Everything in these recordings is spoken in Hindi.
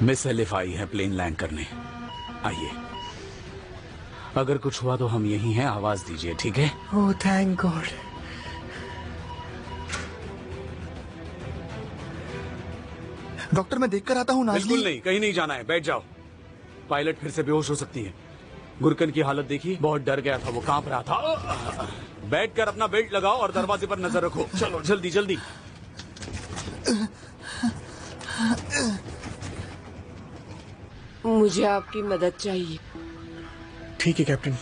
मिस एलिफ आई है प्लेन लैंड करने। आइए, अगर कुछ हुआ तो हम यही हैं, आवाज दीजिए, ठीक है? Oh thank God. डॉक्टर मैं देखकर आता हूँ नाज़ली। बिल्कुल नहीं, कहीं नहीं जाना है, बैठ जाओ। पायलट फिर से बेहोश हो सकती है। गुरकन की हालत देखी, बहुत डर गया था, वो कांप रहा था। बैठकर अपना बेल्ट लगाओ और दरवाजे पर नजर रखो। चलो जल्दी जल्दी। मुझे आपकी मदद चाहिए। ठीक है कैप्टन।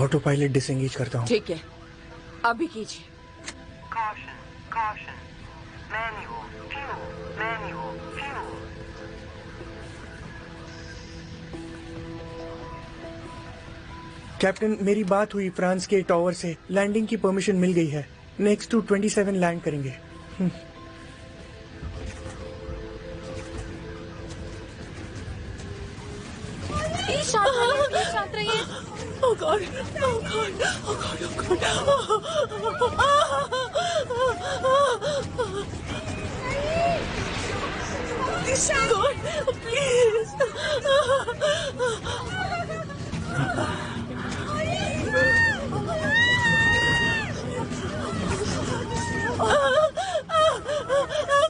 ऑटो पायलट डिसएंगेज करता हूँ। ठीक है, अभी कीजिए। Caution, caution. Manual, fuel, manual, fuel. Captain मेरी बात हुई फ्रांस के टावर से, लैंडिंग की परमिशन मिल गई है। नेक्स्ट टू 27 लैंड करेंगे। शांत रहिए। Oh God! Oh God! Oh God! Oh God! God, please!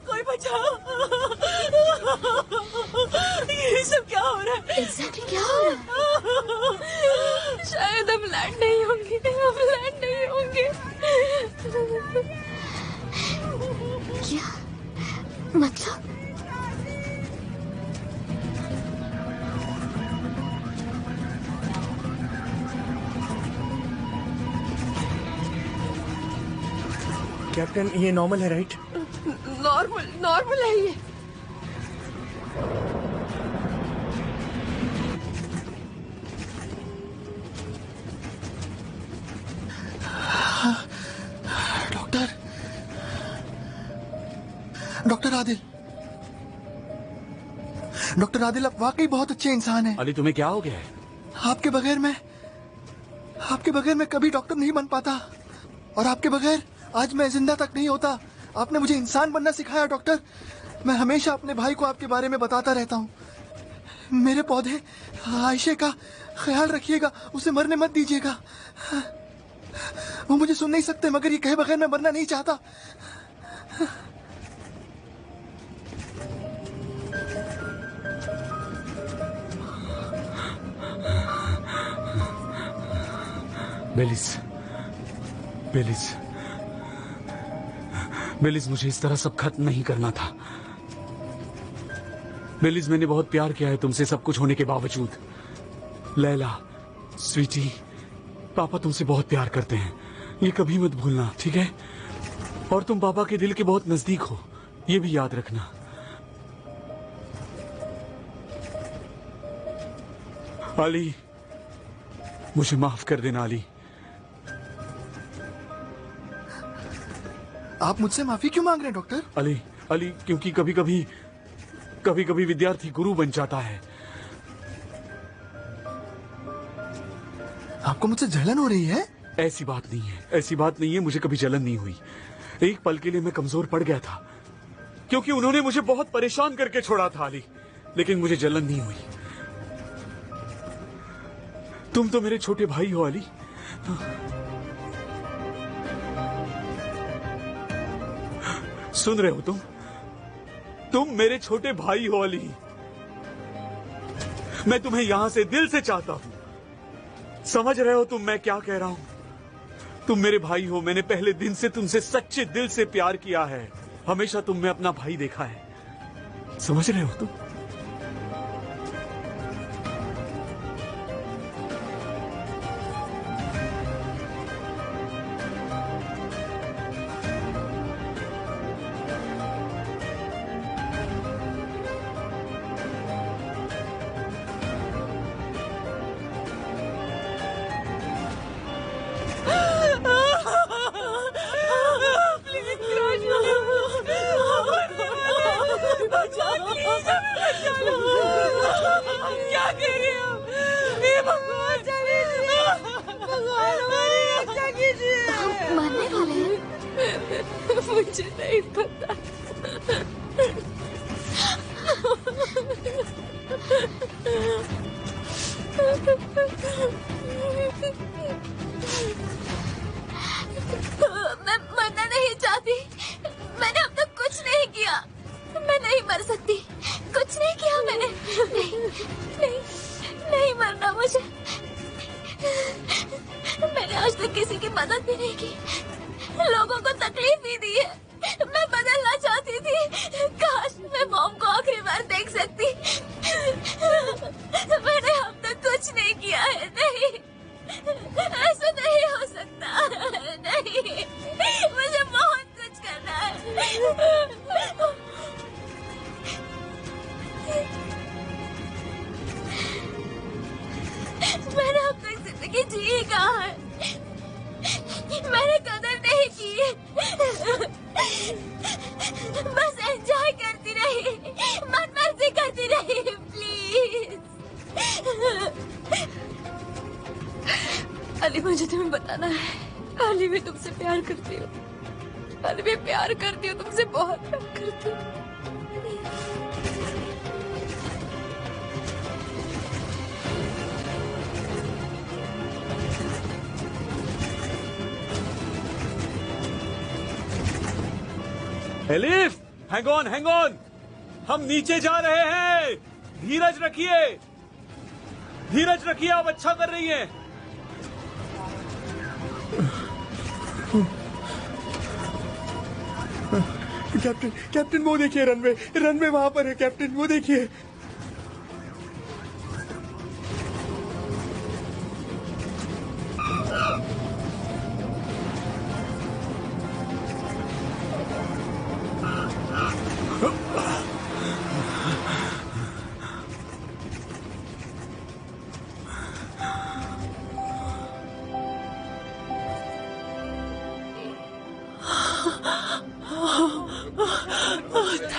कोई बचाओ! ये सब क्या हो रहा है? एग्जैक्टली क्या हो रहा है? शायद हम लैंड नहीं होंगे। हम लैंड नहीं होंगे। क्या मतलब? कैप्टन ये नॉर्मल है राइट? नॉर्मल है ये। डॉक्टर आदिल, डॉक्टर आदिल आप वाकई बहुत अच्छे इंसान हैं। अली तुम्हें क्या हो गया है? आपके बगैर मैं कभी डॉक्टर नहीं बन पाता, और आपके बगैर आज मैं जिंदा तक नहीं होता। आपने मुझे इंसान बनना सिखाया डॉक्टर। मैं हमेशा अपने भाई को आपके बारे में बताता रहता हूँ। मेरे पौधे आयशे का ख्याल रखिएगा, उसे मरने मत दीजिएगा। वो मुझे सुन नहीं सकते, मगर ये कहे बगैर मैं मरना नहीं चाहता। बेलिस, मुझे इस तरह सब खत्म नहीं करना था। बेलिस, मैंने बहुत प्यार किया है तुमसे, सब कुछ होने के बावजूद। लैला, स्वीटी, पापा तुमसे बहुत प्यार करते हैं, ये कभी मत भूलना, ठीक है? और तुम पापा के दिल के बहुत नजदीक हो, ये भी याद रखना। अली, मुझे माफ कर देना अली। आप मुझसे माफी क्यों मांग रहे हैं डॉक्टर? अली, क्योंकि कभी कभी विद्यार्थी गुरु बन जाता है। आपको मुझसे जलन हो रही है? ऐसी बात नहीं है, मुझे कभी जलन नहीं हुई। एक पल के लिए मैं कमजोर पड़ गया था, क्योंकि उन्होंने मुझे बहुत परेशान करके छोड़ा था अली, लेकिन मुझे जलन नहीं हुई। तुम तो मेरे छोटे भाई हो अली। सुन रहे हो तुम मेरे छोटे भाई हो अली। मैं तुम्हें यहां से दिल से चाहता हूं। समझ रहे हो तुम मैं क्या कह रहा हूं? तुम मेरे भाई हो, मैंने पहले दिन से तुमसे सच्चे दिल से प्यार किया है। हमेशा तुम में अपना भाई देखा है। समझ रहे हो तुम? मरने वाले हैं? मुझे नहीं पता। बस एंजॉय करती रही, मन मर्जी करती रही, प्लीज। अली, मुझे तुम्हें बताना है, अली मैं तुमसे प्यार करती हूँ, अली मैं प्यार करती हूँ तुमसे, बहुत प्यार करती हूँ। एलिफ, हैंग ऑन, हम नीचे जा रहे हैं। धीरज रखिए, धीरज रखिए, आप अच्छा कर रही हैं। कैप्टन, कैप्टन वो देखिए, रनवे वहां पर है कैप्टन, वो देखिए।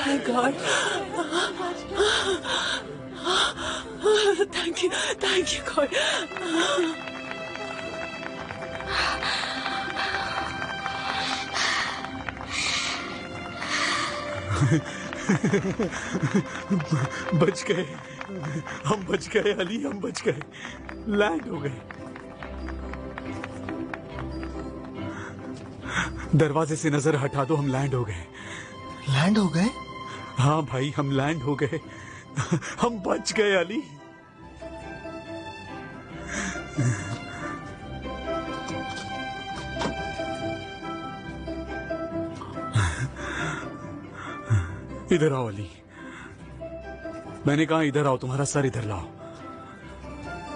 Thank God. Thank you, God. बच गए, हम बच गए अली, हम बच गए, लैंड हो गए। दरवाजे से नजर हटा दो, हम लैंड हो गए। लैंड हो गए? हाँ भाई, हम लैंड हो गए, हम बच गए अली। इधर आओ अली, मैंने कहा इधर आओ, तुम्हारा सर इधर लाओ,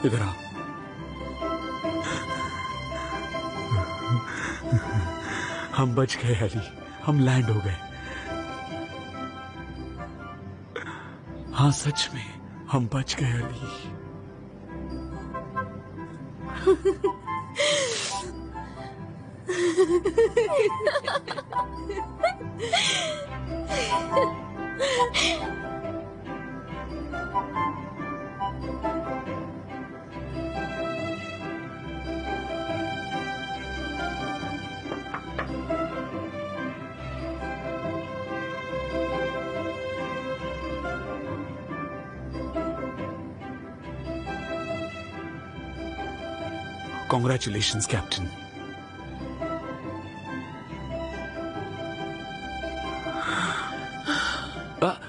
इधर आओ। हम बच गए अली, हम लैंड हो गए। हाँ सच में हम बच गए अली। Congratulations, Captain.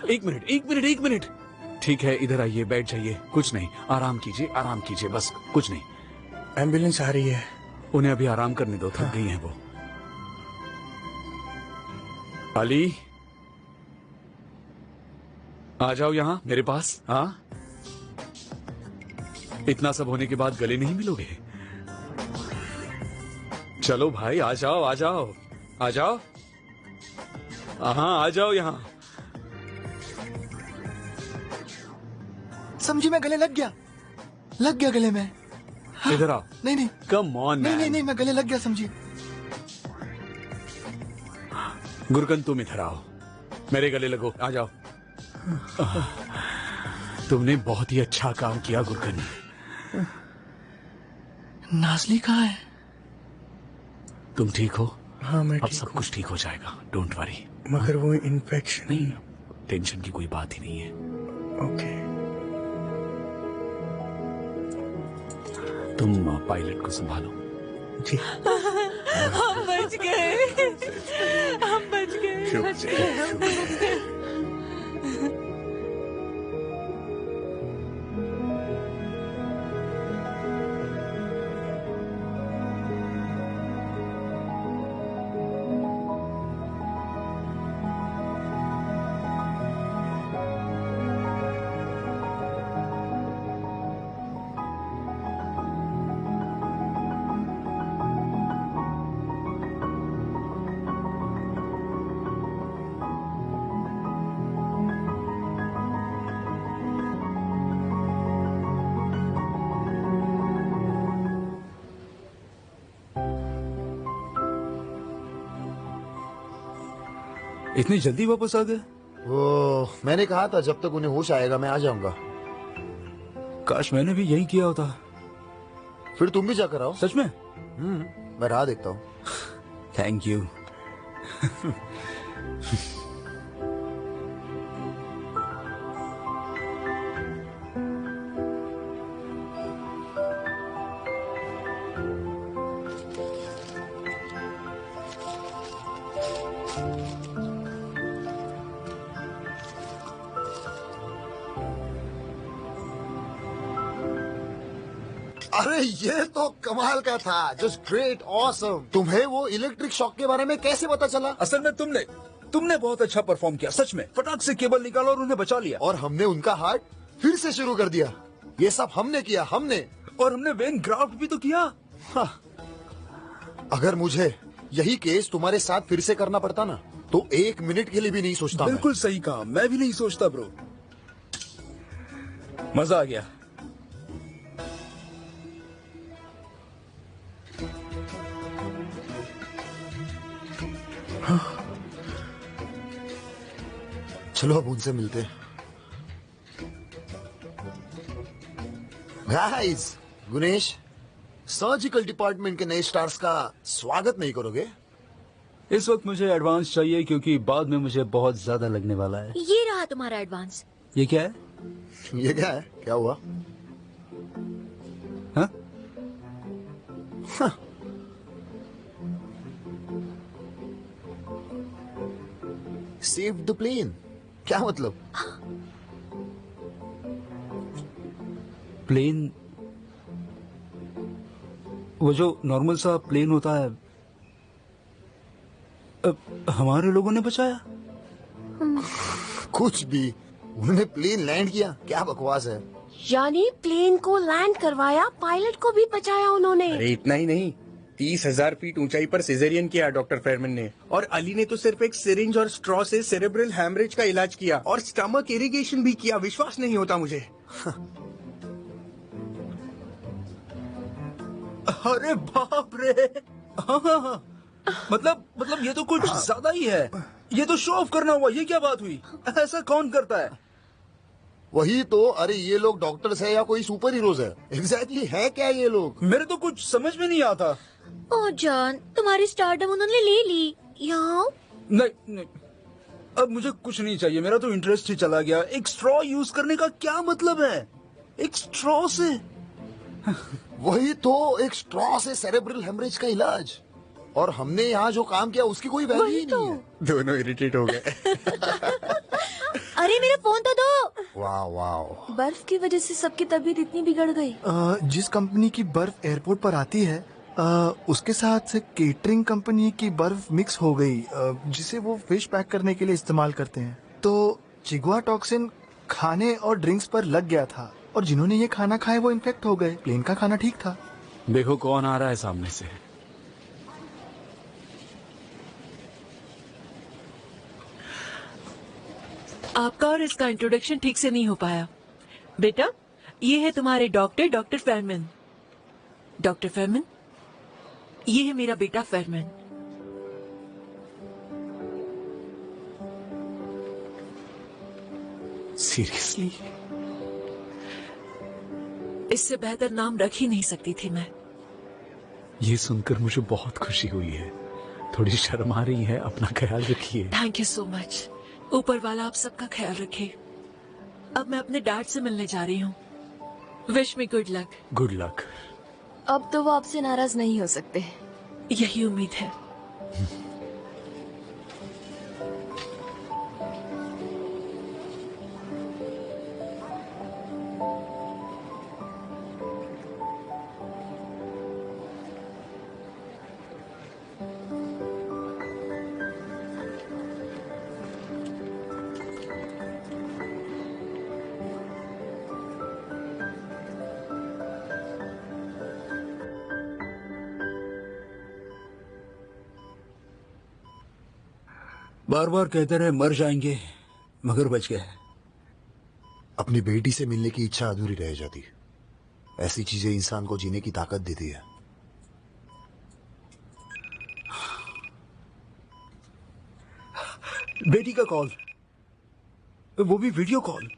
एक मिनट। ठीक है, इधर आइए, बैठ जाइए, कुछ नहीं, आराम कीजिए, बस कुछ नहीं। एम्बुलेंस आ रही है। उन्हें अभी आराम करने दो, थक गई हैं वो। अली, आ जाओ यहाँ मेरे पास। हाँ, इतना सब होने के बाद गले नहीं मिलोगे? चलो भाई, आ जाओ। हाँ, आ जाओ यहाँ। समझी, मैं गले लग गया गले में। हाँ, इधर आओ। नहीं कम ऑन। नहीं, मैं गले लग गया, समझी। गुरकन, तुम इधर आओ, मेरे गले लगो, आ जाओ। तुमने बहुत ही अच्छा काम किया गुरकन। नाजली कहाँ है? तुम ठीक हो? हाँ, मैं अब ठीक सब हूँ। कुछ ठीक हो जाएगा, डोंट वरी। मगर वो इन्फेक्शन। नहीं, टेंशन की कोई बात ही नहीं है। ओके। तुम पायलट को संभालो। जी। हम बच गए। इतनी जल्दी वापस आ गए? वो मैंने कहा था जब तक उन्हें होश आएगा मैं आ जाऊंगा। काश मैंने भी यही किया होता। फिर तुम भी जाकर आओ। सच में? मैं राह देखता हूँ। Thank you. अरे ये तो कमाल का था, जस्ट ग्रेट, ऑसम। तुम्हें वो इलेक्ट्रिक शॉक के बारे में कैसे पता चला? असल में तुमने बहुत अच्छा परफॉर्म किया, सच में। फटाक से केबल निकाला और उन्हें बचा लिया। और हमने उनका हार्ट फिर से शुरू कर दिया। ये सब हमने किया, हमने। और हमने वेन ग्राफ्ट भी तो किया। हाँ। अगर मुझे यही केस तुम्हारे साथ फिर से करना पड़ता ना, तो 1 मिनट के लिए भी नहीं सोचता। बिल्कुल सही कहा, मैं भी नहीं सोचता ब्रो। मजा आ गया। चलो अब उनसे मिलते हैं। गाइस, गुनेश, सर्जिकल डिपार्टमेंट के नए स्टार्स का स्वागत नहीं करोगे? इस वक्त मुझे एडवांस चाहिए क्योंकि बाद में मुझे बहुत ज्यादा लगने वाला है। ये रहा तुम्हारा एडवांस। ये क्या है? ये क्या है? क्या हुआ? हाँ? सेव द प्लेन, क्या मतलब? प्लेन? वो जो नॉर्मल सा प्लेन होता है, हमारे लोगों ने बचाया? कुछ भी, उन्होंने प्लेन लैंड किया, क्या बकवास है। यानी प्लेन को लैंड करवाया, पायलट को भी बचाया उन्होंने। अरे इतना ही नहीं, 30,000 फीट ऊंचाई पर सिजेरियन किया डॉक्टर फेरमैन ने। और अली ने तो सिर्फ एक सिरिंज और स्ट्रॉ से सेरेब्रल हैमरेज का इलाज किया और स्टमक इरिगेशन भी किया। विश्वास नहीं होता मुझे। अरे बाप रे। हाँ। मतलब ये तो कुछ ज्यादा ही है। ये तो शो ऑफ करना हुआ। ये क्या बात हुई? ऐसा कौन करता है? वही तो। अरे ये लोग डॉक्टर्स है या कोई सुपर हीरोज है? एग्जैक्टली है क्या ये लोग? मेरे तो कुछ समझ में नहीं आता। ओ जान, तुम्हारी स्टारडम उन्होंने ले ली। यहाँ नहीं, अब मुझे कुछ नहीं चाहिए। मेरा तो इंटरेस्ट ही चला गया। एक स्ट्रॉ यूज करने का क्या मतलब है? एक स्ट्रॉ से? वही तो, एक स्ट्रॉ से सेरेब्रल हेमरेज का इलाज। और हमने यहाँ जो काम किया उसकी कोई वैल्यू ही नहीं है। दोनों इरिटेट हो गए। अरे मेरा फोन तो दो। वाह वाह। बर्फ की वजह से सबकी तबीयत इतनी बिगड़ गई। जिस कंपनी की बर्फ एयरपोर्ट पर आती है, उसके साथ केटरिंग कंपनी की बर्फ मिक्स हो गई, जिसे वो फिश पैक करने के लिए इस्तेमाल करते हैं। तो चिगुआ टॉक्सिन खाने और ड्रिंक्स पर लग गया था, और जिन्होंने ये खाना खाए वो इन्फेक्ट हो गए। प्लेन का खाना ठीक था। देखो कौन आ रहा है सामने से। आपका और इसका इंट्रोडक्शन ठीक से नहीं हो पाया। बेटा, ये है तुम्हारे डॉक्टर फेरमैन। डॉक्टर फेरमैन, ये है मेरा बेटा फेरमैन। सीरियसली? इससे बेहतर नाम रख ही नहीं सकती थी मैं। ये सुनकर मुझे बहुत खुशी हुई है। थोड़ी शर्म आ रही है, अपना ख्याल रखिए। Thank you so much. ऊपर वाला आप सबका ख्याल रखे। अब मैं अपने डैड से मिलने जा रही हूँ। Wish me good luck. Good luck. अब तो वो आपसे नाराज नहीं हो सकते। यही उम्मीद है। बार बार कहते रहे मर जाएंगे, मगर बच गए। अपनी बेटी से मिलने की इच्छा अधूरी रह जाती। ऐसी चीजें इंसान को जीने की ताकत देती है। बेटी का कॉल, वो भी video call.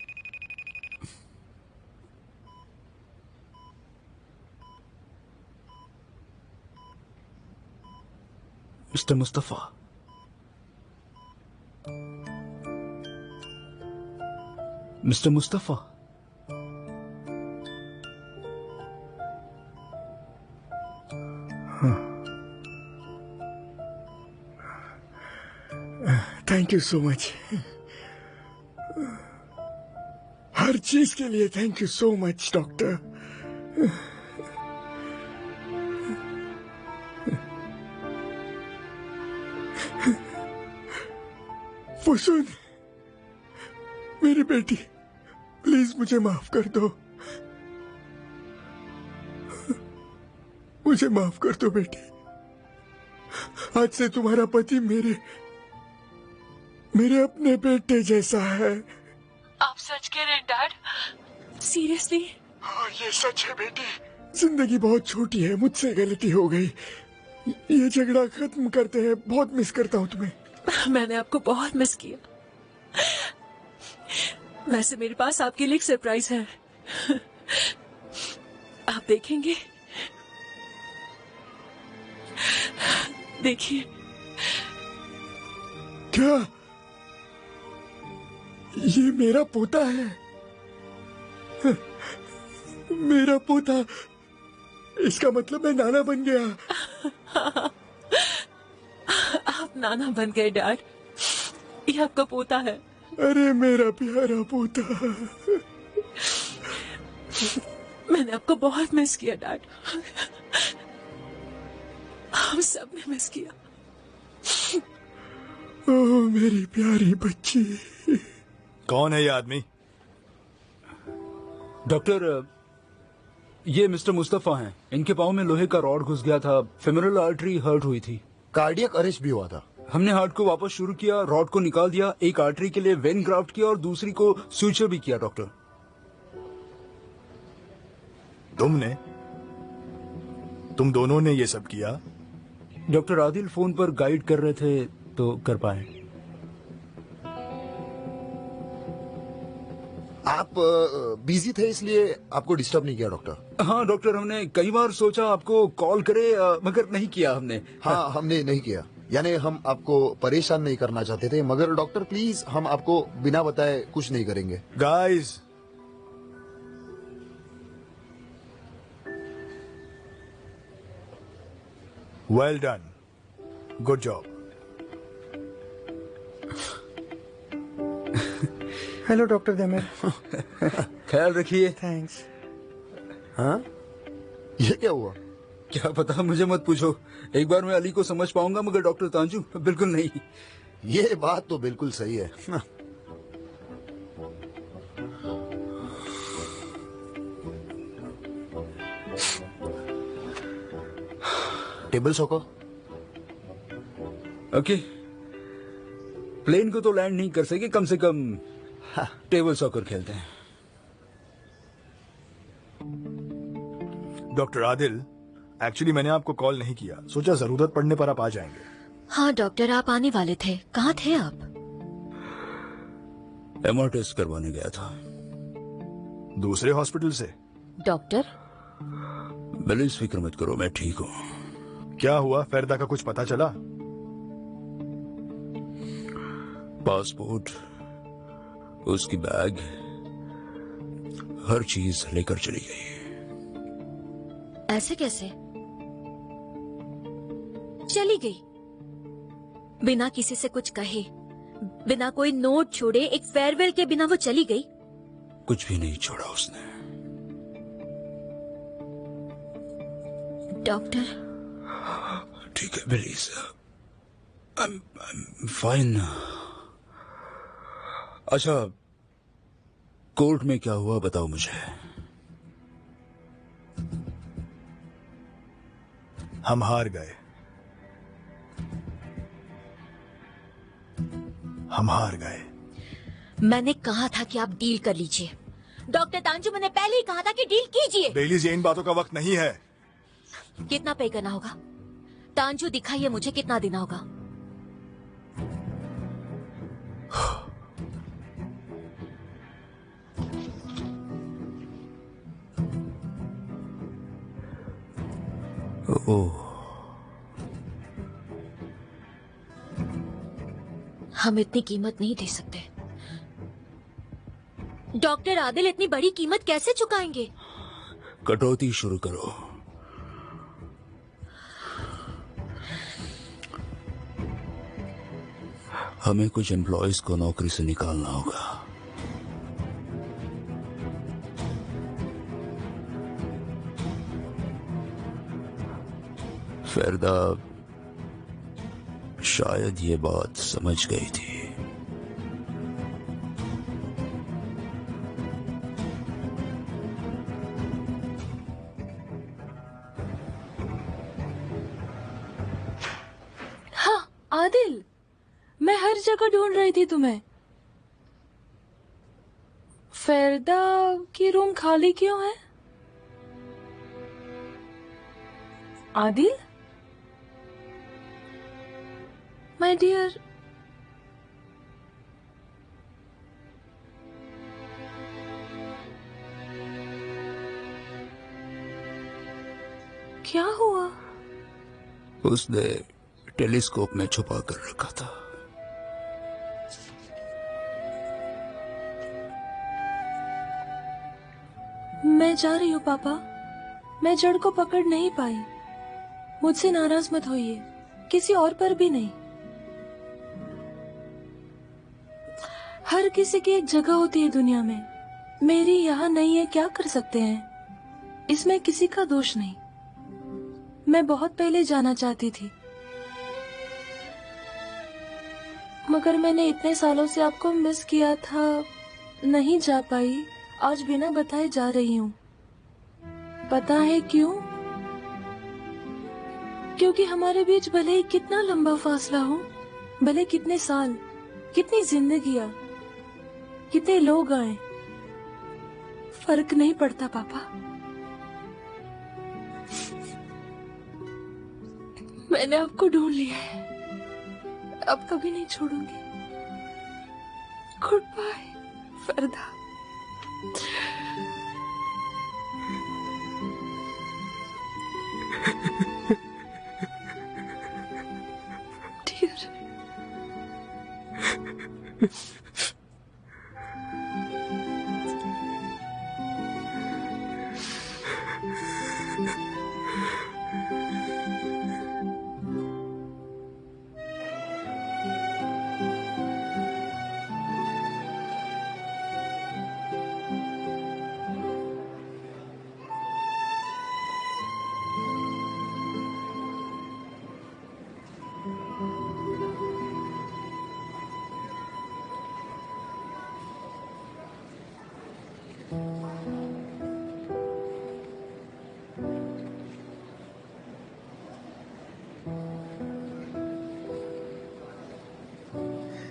Mister Mustafa, mister Mustafa, thank you so much, हर चीज के लिए thank you so much doctor. Fusun, मेरी बेटी, प्लीज मुझे माफ कर दो, मुझे माफ कर दो बेटी। आज से तुम्हारा पति मेरे अपने बेटे जैसा है। आप सच कह रहे हैं डैड? सीरियसली? हाँ, ये सच है बेटी। जिंदगी बहुत छोटी है, मुझसे गलती हो गई। ये झगड़ा खत्म करते हैं, बहुत मिस करता हूँ तुम्हें। मैंने आपको बहुत मिस किया। वैसे मेरे पास आपके लिए एक सरप्राइज है, आप देखेंगे? देखिए। क्या ये मेरा पोता है? मेरा पोता, इसका मतलब मैं नाना बन गया। आप नाना बन गए डैड, ये आपका पोता है। अरे मेरा प्यारा पोता। मैंने आपको बहुत मिस किया डैड, हम सब ने मिस किया। ओह मेरी प्यारी बच्ची। कौन है ये आदमी? डॉक्टर, ये मिस्टर मुस्तफा हैं। इनके पाँव में लोहे का रॉड घुस गया था, फेमोरल आर्टरी हर्ट हुई थी। कार्डियक अरेस्ट भी हुआ था। हमने हार्ट को वापस शुरू किया, रॉड को निकाल दिया, एक आर्टरी के लिए वेन ग्राफ्ट किया और दूसरी को सूचर भी किया। डॉक्टर, तुम दोनों ने ये सब किया? डॉक्टर आदिल फोन पर गाइड कर रहे थे तो कर पाए। आप बिजी थे इसलिए आपको डिस्टर्ब नहीं किया डॉक्टर। हाँ डॉक्टर, हमने कई बार सोचा आपको कॉल करे, मगर नहीं किया हमने। हाँ, हमने नहीं किया, यानी हम आपको परेशान नहीं करना चाहते थे, मगर डॉक्टर प्लीज, हम आपको बिना बताए कुछ नहीं करेंगे। Guys, well done, good job. Hello doctor Demir. ख्याल रखिए। थैंक्स। हाँ, ये क्या हुआ? क्या पता, मुझे मत पूछो। एक बार मैं अली को समझ पाऊंगा, मगर डॉक्टर तांजू बिल्कुल नहीं। ये बात तो बिल्कुल सही है। Table soccer. ओके, प्लेन को तो लैंड नहीं कर सके, कम से कम टेबल सॉकर खेलते हैं। डॉक्टर आदिल, एक्चुअली मैंने आपको कॉल नहीं किया, सोचा जरूरत पड़ने पर आप आ जाएंगे। हाँ डॉक्टर, आप आने वाले थे, कहाँ थे आप? एमआर टेस्ट करवाने गया था। दूसरे हॉस्पिटल से? डॉक्टर, बिलीज फिक्र मत करो, मैं ठीक हूँ। क्या हुआ? फेरदा का कुछ पता चला? पासपोर्ट, उसकी बैग, हर चीज लेकर चली गई। ऐसे कैसे? चली गई बिना किसी से कुछ कहे, बिना कोई नोट छोड़े, एक फेयरवेल के बिना वो चली गई? कुछ भी नहीं छोड़ा उसने। डॉक्टर, ठीक है बिलीज, I'm फाइन। अच्छा, कोर्ट में क्या हुआ बताओ मुझे। हम हार गए, हम हार गए। मैंने कहा था कि आप डील कर लीजिए। डॉक्टर तांजू, मैंने पहले ही कहा था कि डील कीजिए। बेलीज, ये इन बातों का वक्त नहीं है। कितना पे करना होगा? तांजू दिखाइए मुझे, कितना देना होगा? ओह, हम इतनी कीमत नहीं दे सकते। डॉक्टर आदिल इतनी बड़ी कीमत कैसे चुकाएंगे? कटौती शुरू करो। हमें कुछ एम्प्लॉयज को नौकरी से निकालना होगा। फेरदा शायद ये बात समझ गई थी। हाँ आदिल, मैं हर जगह ढूंढ रही थी तुम्हें। फेरदा की रूम खाली क्यों है? आदिल, माय डियर, क्या हुआ? उसने टेलीस्कोप में छुपा कर रखा था। मैं जा रही हूँ पापा, मैं जड़ को पकड़ नहीं पाई। मुझसे नाराज मत होइए, किसी और पर भी नहीं। हर किसी की एक जगह होती है दुनिया में, मेरी यहाँ नहीं है, क्या कर सकते हैं, इसमें किसी का दोष नहीं। मैं बहुत पहले जाना चाहती थी, मगर मैंने इतने सालों से आपको मिस किया था, नहीं जा पाई। आज बिना बताए जा रही हूँ। पता है क्यों? क्योंकि हमारे बीच भले ही कितना लंबा फासला हो, भले कितने साल, कितनी जिंदगियां, कितने लोग आए, फर्क नहीं पड़ता पापा। मैंने आपको ढूंढ लिया है, अब कभी नहीं छोड़ूंगी। Good bye फरदा।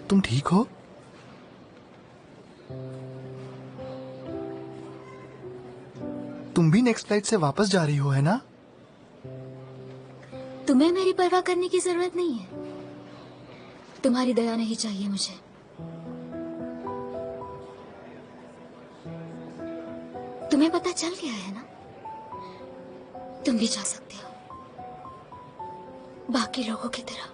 तुम ठीक हो? तुम भी नेक्स्ट फ्लाइट से वापस जा रही हो, है ना? तुम्हें मेरी परवाह करने की जरूरत नहीं है। तुम्हारी दया नहीं चाहिए मुझे। तुम्हें पता चल गया है ना, तुम भी जा सकते हो बाकी लोगों की तरह।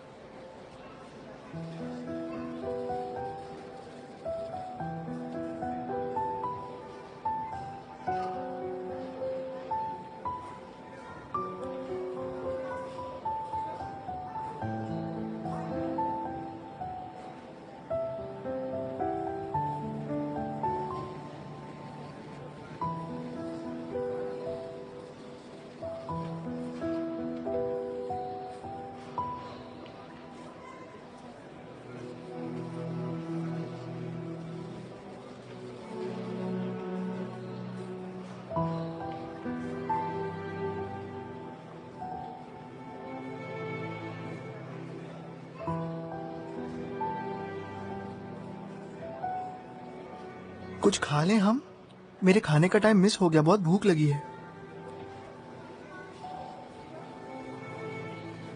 कुछ खा लें हम? मेरे खाने का टाइम मिस हो गया, बहुत भूख लगी है।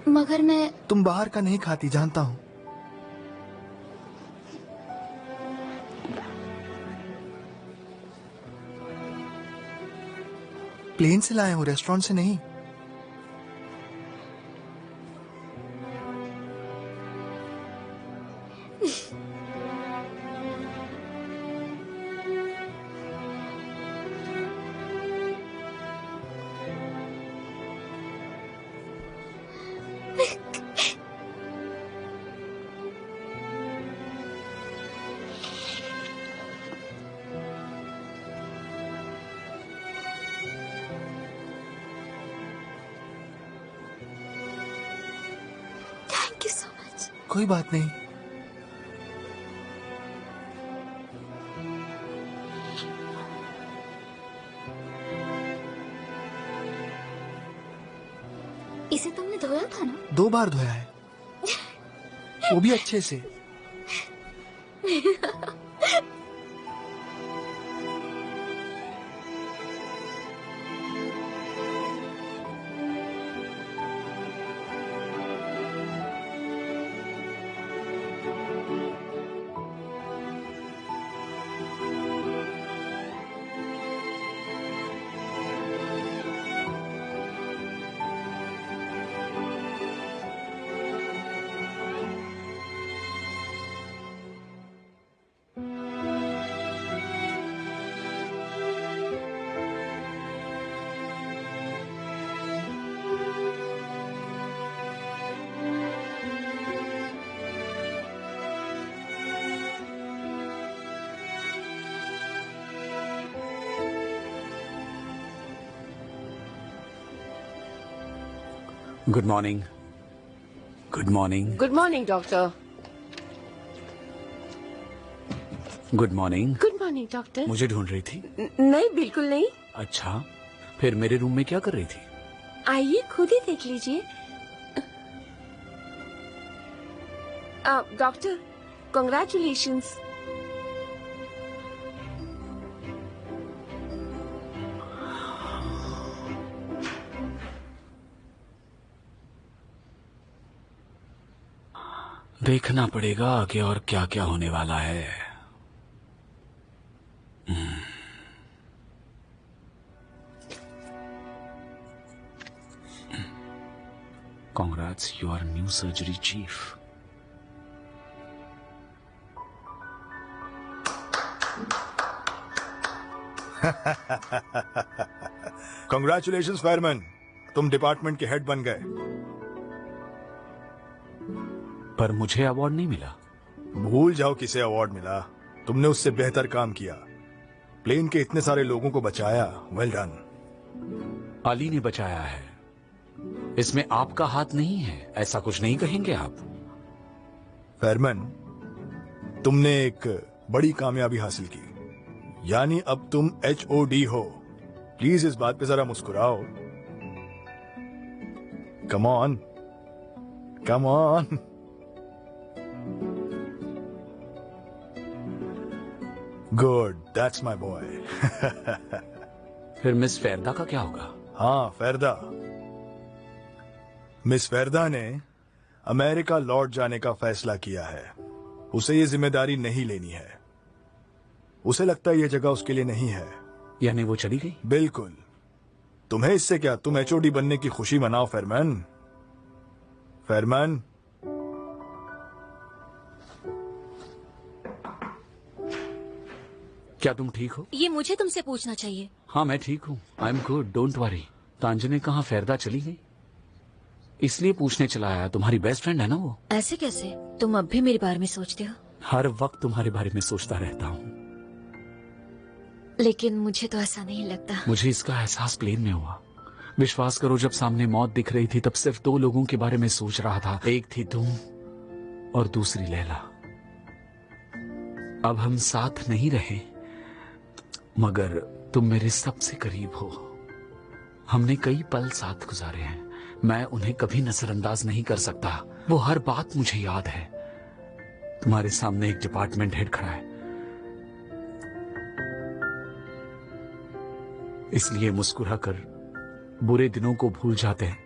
मगर मैं... तुम बाहर का नहीं खाती, जानता हूं। प्लेन से लाए हो, रेस्टोरेंट से नहीं। Thank you so much. कोई बात नहीं। इसे तुमने धोया था ना? 2 बार धोया है, वो भी अच्छे से। Good morning. Good morning. Good morning doctor. Good morning. Good morning doctor. मुझे ढूंढ रही थी? नहीं, बिल्कुल नहीं। अच्छा, फिर मेरे रूम में क्या कर रही थी? आइए खुद ही देख लीजिए। Doctor, congratulations. देखना पड़ेगा आगे और क्या क्या होने वाला है। Congrats, you are new surgery chief. Congratulations, fireman, तुम डिपार्टमेंट के हेड बन गए। पर मुझे अवार्ड नहीं मिला। भूल जाओ किसे अवार्ड मिला, तुमने उससे बेहतर काम किया। प्लेन के इतने सारे लोगों को बचाया, वेल डन। अली ने बचाया है, इसमें आपका हाथ नहीं है, ऐसा कुछ नहीं कहेंगे आप? फायरमैन, तुमने एक बड़ी कामयाबी हासिल की, यानी अब तुम HOD हो। प्लीज इस बात पे जरा मुस्कुराओ। Come on, come on. Good, that's my boy. फिर मिस फेरदा का क्या होगा? हाँ, फेरदा। मिस फेरदा ने अमेरिका लौट जाने का फैसला किया है। उसे ये जिम्मेदारी नहीं लेनी है। उसे लगता है ये जगह उसके लिए नहीं है। यानी वो चली गई? बिल्कुल। तुम्हें इससे क्या, तुम HOD बनने की खुशी मनाओ फायरमैन। फायरमैन, क्या तुम ठीक हो? ये मुझे तुमसे पूछना चाहिए। हाँ, मैं ठीक हूँ। I am good, don't worry. Tanju ने कहा फेरदा चली गई, इसलिए पूछने चला आया। तुम्हारी बेस्ट फ्रेंड है ना वो? ऐसे कैसे? तुम अब भी मेरे बारे में सोचते हो? हर वक्त तुम्हारे बारे में सोचता रहता हूँ, लेकिन मुझे तो ऐसा नहीं लगता। मुझे इसका एहसास प्लेन में हुआ। विश्वास करो, जब सामने मौत दिख रही थी तब सिर्फ 2 लोगों के बारे में सोच रहा था। एक थी तुम और दूसरी लैला। अब हम साथ नहीं रहे, मगर तुम मेरे सबसे करीब हो। हमने कई पल साथ गुजारे हैं, मैं उन्हें कभी नजरअंदाज नहीं कर सकता। वो हर बात मुझे याद है। तुम्हारे सामने एक डिपार्टमेंट हेड खड़ा है, इसलिए मुस्कुरा कर बुरे दिनों को भूल जाते हैं,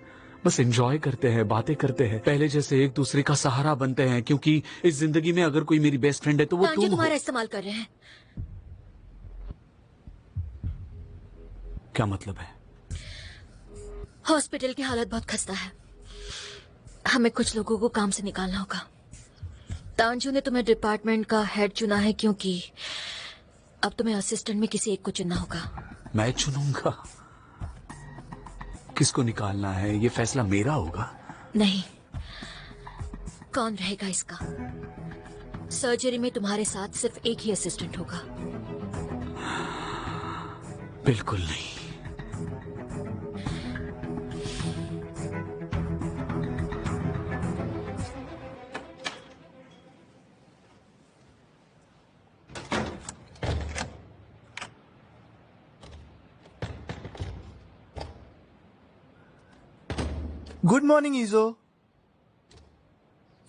बस एंजॉय करते हैं, बातें करते हैं, पहले जैसे एक दूसरे का सहारा बनते हैं। क्योंकि इस जिंदगी में अगर कोई मेरी बेस्ट फ्रेंड है तो वो तुम हो। तुम्हारा इस्तेमाल कर रहे हैं। क्या मतलब है? हॉस्पिटल की हालत बहुत खस्ता है, हमें कुछ लोगों को काम से निकालना होगा। तांजू ने तुम्हें डिपार्टमेंट का हेड चुना है क्योंकि अब तुम्हें असिस्टेंट में किसी एक को चुनना होगा। मैं चुनूंगा? किसको निकालना है ये फैसला मेरा होगा? नहीं, कौन रहेगा इसका? सर्जरी में तुम्हारे साथ सिर्फ एक ही असिस्टेंट होगा। बिल्कुल नहीं। Good morning ईजो।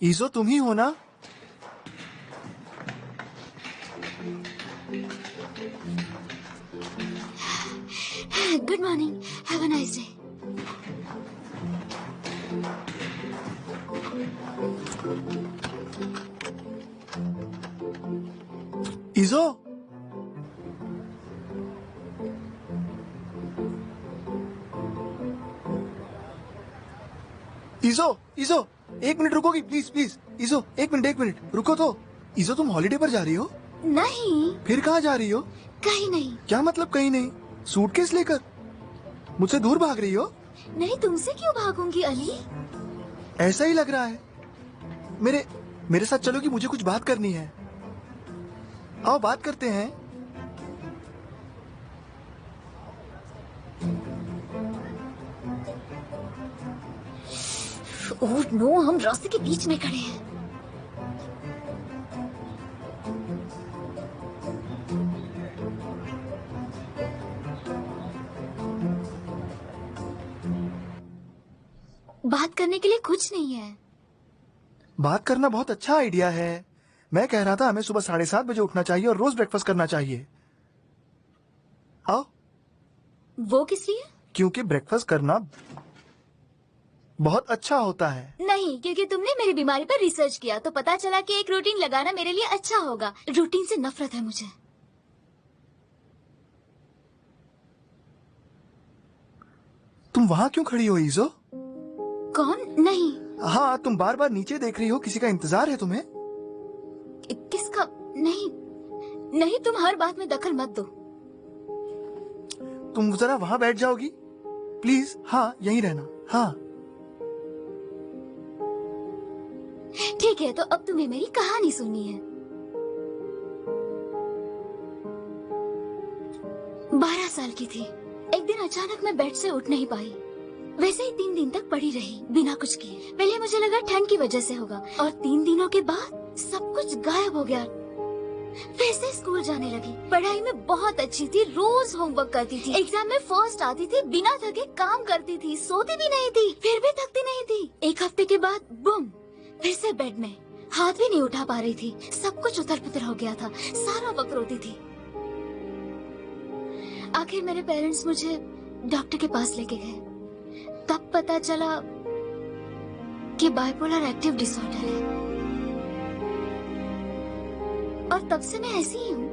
ईजो तुम ही हो ना? Good morning, have a nice day. ईजो, ईजो, ईजो, एक मिनट रुकोगी प्लीज प्लीज। ईजो एक मिनट रुको तो। ईजो तुम हॉलीडे पर जा रही हो? नहीं। फिर कहाँ जा रही हो? कहीं नहीं। क्या मतलब कहीं नहीं? सूटकेस लेकर मुझसे दूर भाग रही हो? नहीं, तुमसे क्यों भागूंगी अली? ऐसा ही लग रहा है। मेरे साथ चलोगी? मुझे कुछ बात करनी है। आओ बात करते हैं। ओह नो, हम रास्ते के बीच में खड़े हैं। बात करने के लिए कुछ नहीं है। बात करना बहुत अच्छा आइडिया है। मैं कह रहा था हमें सुबह 7:30 बजे उठना चाहिए और रोज ब्रेकफास्ट करना चाहिए। आओ। वो किस लिए? क्योंकि ब्रेकफास्ट करना बहुत अच्छा होता है। नहीं, क्योंकि तुमने मेरी बीमारी पर रिसर्च किया तो पता चला कि एक रूटीन लगाना मेरे लिए अच्छा होगा। रूटीन से नफरत है मुझे। तुम वहाँ क्यों खड़ी हो ईजो? कौन? नहीं। हाँ, तुम बार बार नीचे देख रही हो। किसी का इंतजार है तुम्हें? किसका? नहीं नहीं, तुम हर बात में दखल मत दो। तुम जरा वहाँ बैठ जाओगी प्लीज? हाँ, यहीं रहना। हाँ ठीक है, तो अब तुम्हें मेरी कहानी सुननी है। 12 साल की थी। एक दिन अचानक मैं बेड से उठ नहीं पाई। वैसे ही 3 दिन तक पड़ी रही बिना कुछ किए। पहले मुझे लगा ठंड की वजह से होगा और 3 दिनों के बाद सब कुछ गायब हो गया। फिर से स्कूल जाने लगी। पढ़ाई में बहुत अच्छी थी, रोज होमवर्क करती थी, एग्जाम में फर्स्ट आती थी, बिना थके काम करती थी, सोती भी नहीं थी, फिर भी थकती नहीं थी। एक हफ्ते के बाद बुम, फिर से बेड में। हाथ भी नहीं उठा पा रही थी। सब कुछ उथल पुथल हो गया था। सारा वक्त रोती थी। आखिर मेरे पेरेंट्स मुझे डॉक्टर के पास लेके गए। तब पता चला कि बाइपोलर एक्टिव डिसऑर्डर है और तब से मैं ऐसी ही हूँ।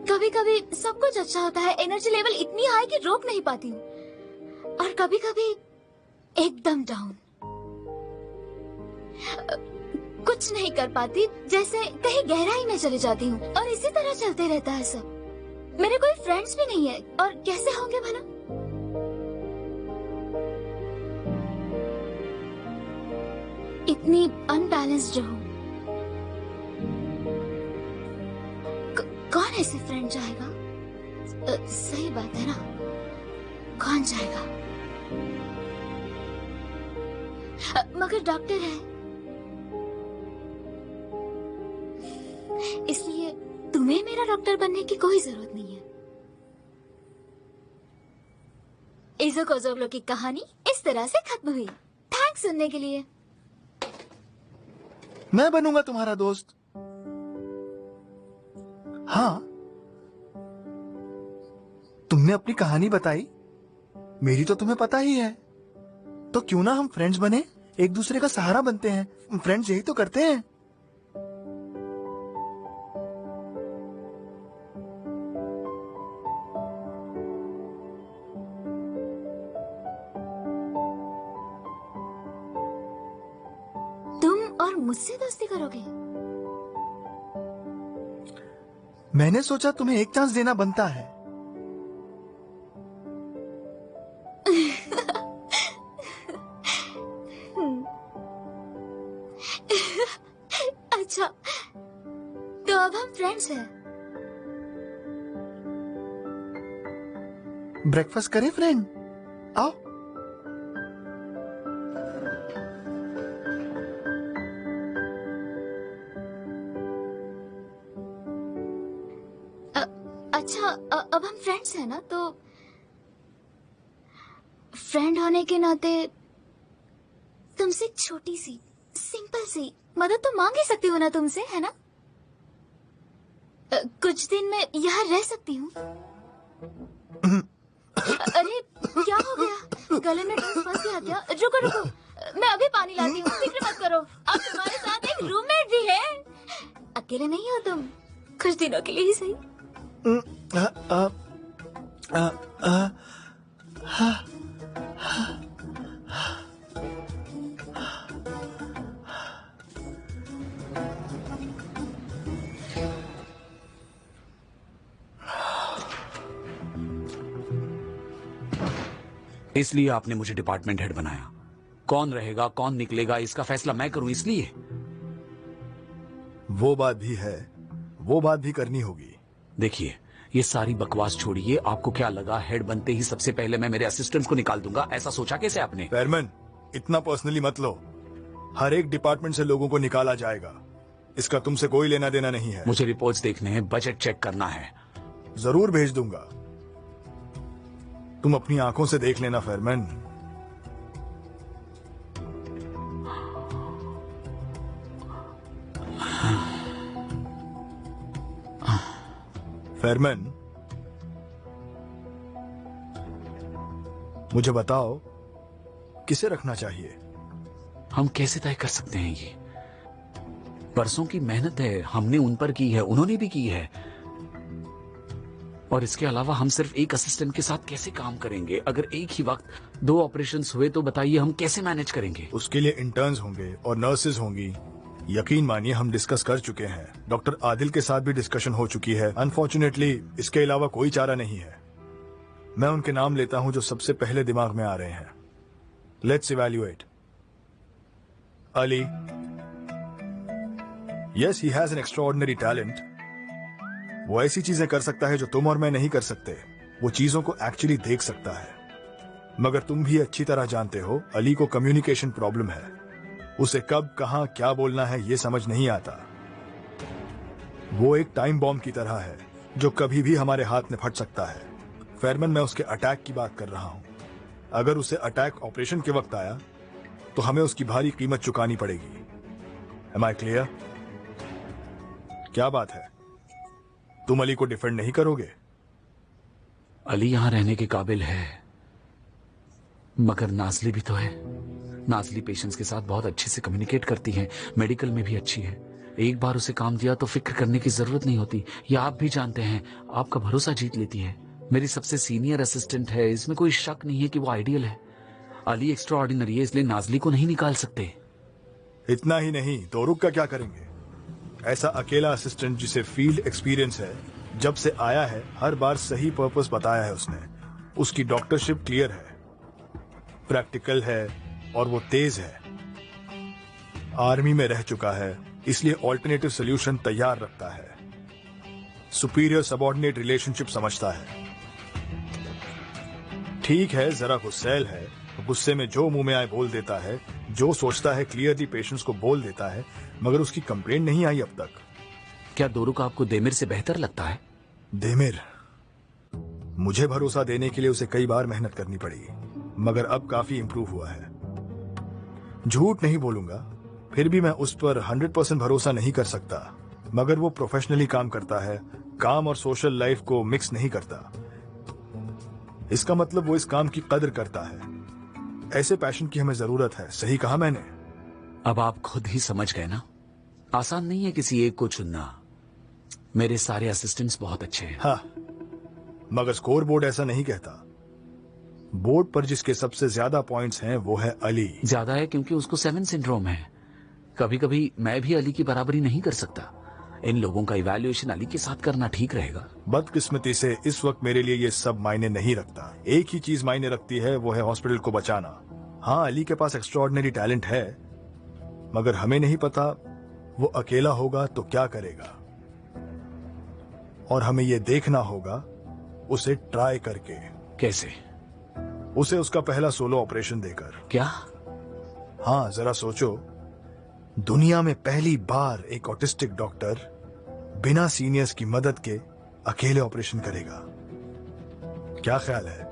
कभी कभी सब कुछ अच्छा होता है, एनर्जी लेवल इतनी हाई कि रोक नहीं पाती हूँ, और कभी कभी एकदम डाउन, कुछ नहीं कर पाती, जैसे कहीं गहराई में चले जाती हूँ। और इसी तरह चलते रहता है सब। मेरे कोई फ्रेंड्स भी नहीं है, और कैसे होंगे भला? इतनी अनबैलेंस्ड हूँ। कौन ऐसे फ्रेंड चाहेगा? सही बात है ना, कौन चाहेगा? मगर डॉक्टर है, इसलिए तुम्हें मेरा डॉक्टर बनने की कोई जरूरत नहीं है। इज़ो कोज़ोग्लो की कहानी इस तरह से खत्म हुई। थैंक्स सुनने के लिए। मैं बनूंगा तुम्हारा दोस्त। हाँ, तुमने अपनी कहानी बताई, मेरी तो तुम्हें पता ही है। तो क्यों ना हम फ्रेंड्स बने, एक दूसरे का सहारा बनते हैं। फ्रेंड्स यही तो करते हैं। तुम और मुझसे दोस्ती करोगे? मैंने सोचा तुम्हें एक चांस देना बनता है। अच्छा, तो अब हम फ्रेंड्स हैं। ब्रेकफास्ट करें फ्रेंड? आओ। अच्छा, अब हम फ्रेंड्स हैं ना, तो फ्रेंड होने के नाते तुमसे एक छोटी सी सिंपल सी मदद तो मांग ही सकती हूँ ना तुमसे, है ना? कुछ दिन मैं यहाँ रह सकती हूँ। अरे क्या हो गया? गले में फंस गया क्या? रुको रुको, मैं अभी पानी लाती हूँ, फिक्र मत करो। अब तुम्हारे साथ एक रूममेट भी है, अकेले नहीं हो तुम, कुछ दिनों के लिए ही सही। इसलिए आपने मुझे डिपार्टमेंट हेड बनाया। कौन रहेगा कौन निकलेगा इसका फैसला मैं करूं, इसलिए। वो बात भी है, वो बात भी करनी होगी। देखिए, ये सारी बकवास छोड़िए। आपको क्या लगा हेड बनते ही सबसे पहले मैं मेरे असिस्टेंट्स को निकाल दूंगा? ऐसा सोचा कैसे आपने? फेयरमैन, इतना पर्सनली मत लो। हर एक डिपार्टमेंट से लोगों को निकाला जाएगा, इसका तुमसे कोई लेना देना नहीं है। मुझे रिपोर्ट्स देखने हैं, बजट चेक करना है। जरूर भेज दूंगा, तुम अपनी आंखों से देख लेना फेयरमैन। फेयरमैन, मुझे बताओ किसे रखना चाहिए? हम कैसे तय कर सकते हैं? ये बरसों की मेहनत है, हमने उन पर की है, उन्होंने भी की है। और इसके अलावा हम सिर्फ एक असिस्टेंट के साथ कैसे काम करेंगे? अगर एक ही वक्त 2 ऑपरेशंस हुए तो बताइए हम कैसे मैनेज करेंगे? उसके लिए इंटर्न्स होंगे और नर्सेज होंगी। यकीन मानिए हम डिस्कस कर चुके हैं, डॉक्टर आदिल के साथ भी डिस्कशन हो चुकी है। अनफॉर्चुनेटली इसके अलावा कोई चारा नहीं है। मैं उनके नाम लेता हूं जो सबसे पहले दिमाग में आ रहे हैं। Let's evaluate. Ali, yes, he has an extraordinary talent. वो ऐसी चीजें कर सकता है जो तुम और मैं नहीं कर सकते। वो चीजों को एक्चुअली देख सकता है। मगर तुम भी अच्छी तरह जानते हो अली को कम्युनिकेशन प्रॉब्लम है। उसे कब कहां क्या बोलना है ये समझ नहीं आता। वो एक टाइम बॉम्ब की तरह है जो कभी भी हमारे हाथ में फट सकता है। फेयरमैन, मैं उसके अटैक की बात कर रहा हूं। अगर उसे अटैक ऑपरेशन के वक्त आया तो हमें उसकी भारी कीमत चुकानी पड़ेगी। Am I clear? क्या बात है, तुम अली को डिफेंड नहीं करोगे? अली यहां रहने के काबिल है, मगर नाजली भी तो है। नाजली पेशेंट्स के साथ बहुत अच्छे से कम्युनिकेट करती है, मेडिकल में भी अच्छी है। एक बार उसे काम दिया तो फिक्र करने की जरूरत नहीं होती। ये आप भी जानते हैं, आपका भरोसा जीत लेती है। मेरी सबसे सीनियर असिस्टेंट है, इसमें कोई शक नहीं है कि वो आइडियल है। अली एक्स्ट्रा ऑर्डिनरी है, इसलिए नाजली को नहीं निकाल सकते। इतना ही नहीं, तोरुक का क्या करेंगे? ऐसा अकेला असिस्टेंट जिसे फील्ड एक्सपीरियंस है, जब से आया है हर बार सही पर्पस बताया है उसने। उसकी डॉक्टरशिप क्लियर है, प्रैक्टिकल है और वो तेज है। आर्मी में रह चुका है, इसलिए ऑल्टरनेटिव सोल्यूशन तैयार रखता है। सुपीरियर सबऑर्डिनेट रिलेशनशिप समझता है। ठीक है, जरा गुस्सैल है, गुस्से में जो मुंह में आए बोल देता है, जो सोचता है क्लियरली पेशेंट्स को बोल देता है, मगर उसकी कंप्लेंट नहीं आई अब तक। क्या दोरुक आपको देमिर से बेहतर लगता है? देमिर, मुझे भरोसा देने के लिए उसे कई बार मेहनत करनी पड़ी, मगर अब काफी इंप्रूव हुआ है। झूठ नहीं बोलूंगा, फिर भी मैं उस पर 100% भरोसा नहीं कर सकता, मगर वो प्रोफेशनली काम करता है, काम और सोशल लाइफ को मिक्स नहीं करता। इसका मतलब वो इस काम की कदर करता है। ऐसे पैशन की हमें जरूरत है, सही कहा मैंने? अब आप खुद ही समझ गए ना, आसान नहीं है किसी एक को चुनना। मेरे सारे असिस्टेंट्स बहुत अच्छे हैं। हाँ, मगर स्कोर बोर्ड ऐसा नहीं कहता। बोर्ड पर जिसके सबसे ज्यादा पॉइंट्स हैं वो है अली। ज्यादा है क्योंकि उसको 7 सिंड्रोम है। कभी कभी मैं भी अली की बराबरी नहीं कर सकता। इन लोगों का इवैल्यूएशन अली के साथ करना ठीक रहेगा। बदकिस्मती से इस वक्त मेरे लिए ये सब मायने नहीं रखता। एक ही चीज मायने रखती है, वो है हॉस्पिटल को बचाना। हाँ, अली के पास एक्स्ट्राऑर्डिनरी टैलेंट है, मगर हमें नहीं पता वो अकेला होगा तो क्या करेगा, और हमें ये देखना होगा उसे ट्राई करके। कैसे? उसे उसका पहला सोलो ऑपरेशन देकर। क्या? हाँ, जरा सोचो, दुनिया में पहली बार एक ऑटिस्टिक डॉक्टर बिना सीनियर्स की मदद के अकेले ऑपरेशन करेगा। क्या ख्याल है?